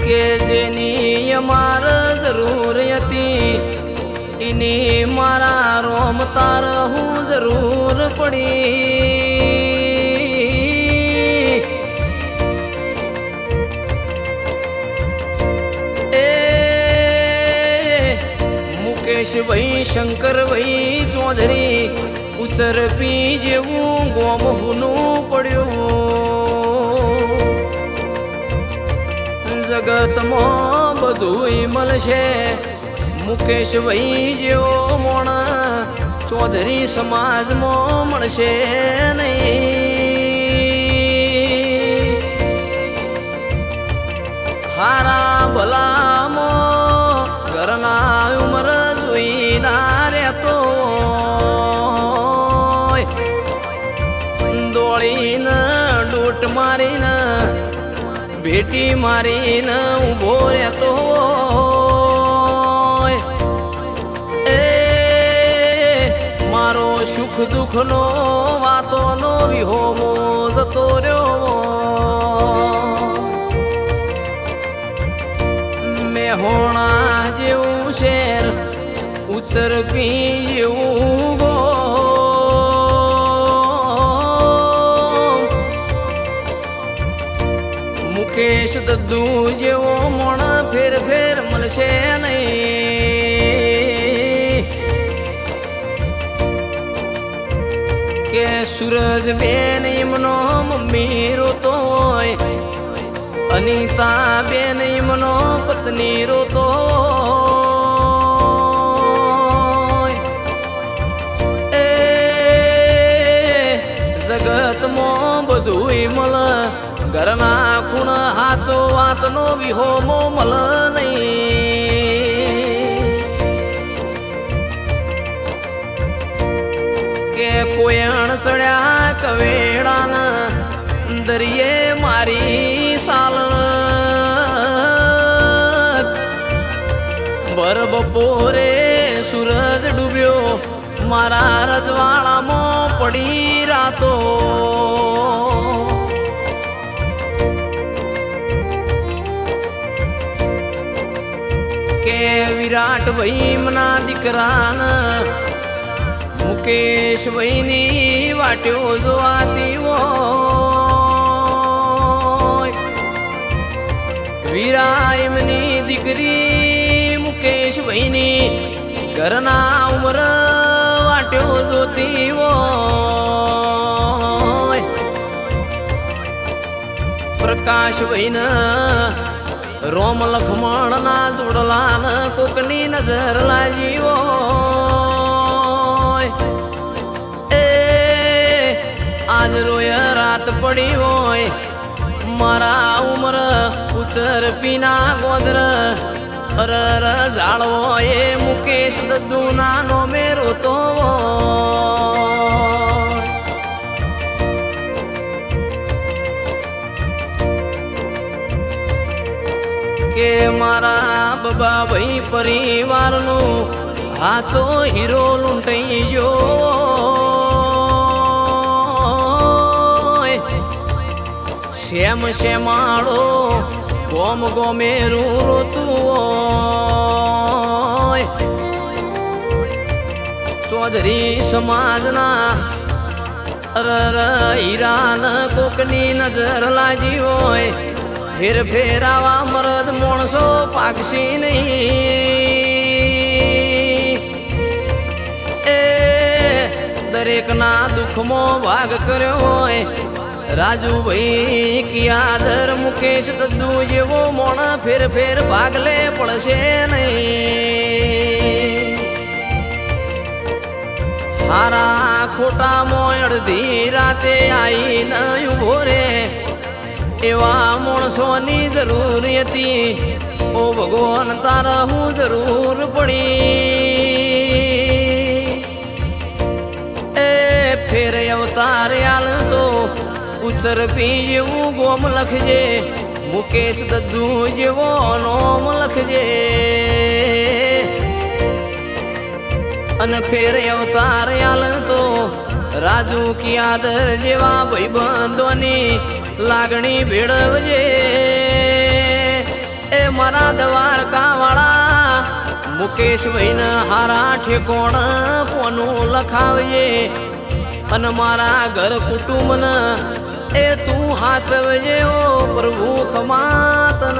કે જેની અમાર જરૂર હતી એની મારા રોમ તાર હું જરૂર પડી એ મુકેશભાઈ શંકરભાઈ ચૌધરી ઉચર પી જેવું ગોમહુનું પડ્યું જગતમાં બધું મળશે મુકેશભાઈ જેવો મોણ ચૌધરી સમાજમાં મળશે નહીં હારા ભલામાં ઘરના ઉમર જોઈ ના રહેતો દોડીને ડૂટ મારીને ભેટી મારીને ઉભો રહેતો એ મારો સુખ દુઃખનો વાતોનો વિહોમો જતો રહ્યો મેહોણા જેવું શેર ઉચર પી જેવું ગો મુકેશ દદ્દુ જેવો મોણ ફેર ફેર મળશે નહીં કે સૂરજ બેન એમનો મમ્મી રોતો હોય અનિતા બેન એમનો પત્ની રોતો એ જગતમાં બધું મળે ઘરના ખૂણ હાચો વાતનો વિહોમો મલ નહીં કે કોઈ અણ ચડ્યા કવેડાના દરિયે મારી સાલ ભર બપોરે સૂરજ ડૂબ્યો મારા રજવાડામાં પડી રાતો કે વિરાટ ભાઈ મના દીકરાના મુકેશભાઈ ની વાટ્યો જોવાતી હોય વીરા એમની દીકરી મુકેશભાઈ ની ઘરના ઉમર વાટ્યો જોતી હોય પ્રકાશભાઈ ના રોમ લખમણ ના જોડલાન કોકની નજર લાગી હોય એ આજ રોય રાત પડી હોય મારા ઉમર ઉચર પીના ગોદર અરર ઝાડવો એ મુકેશ દદ્દુ ના નો મેરો તો કે મારા બબા ભાઈ પરિવારનું હાચો હીરો લૂંટાઈ ગયો શ્યામ શ્યામાળો ગોમ ગોમે રોતું હોય ચૌધરી સમાજના અરર હીરાન કોકની નજર લાગી હોય ફેર ફેરાવા મરદ માણસો પાકશી નહીં એ દરેકના દુઃખમાં ભાગ કર્યો હોય રાજુભાઈ કિયાદર મુકેશ દદ્દુ જેવો મોણ ફેર ફેર ભાગ લે પડશે નહીં હારા ખોટામાં અડધી રાતે આવીને ઉભો રે એવા માણસોની જરૂર હતી ઓ ભગવાન તારા હું જરૂર પડી એ ફેર અવતાર આલ તો ઉચર પી જેવું ગોમ લખજે મુકેશ દદ્દુ જેવો નોમ લખજે અને ફેર અવતાર આલ તો રાજુ કિયાદર જેવા ભાઈબંધોની લાગણી ભેળવજે એ મારા દ્વારકા વાળા મુકેશ ભાઈને હારા ઠેકોણ કોનું લખાવીએ અને મારા ઘર કુટુંબને એ તું હાચવજે ઓ પ્રભુ ખમાતન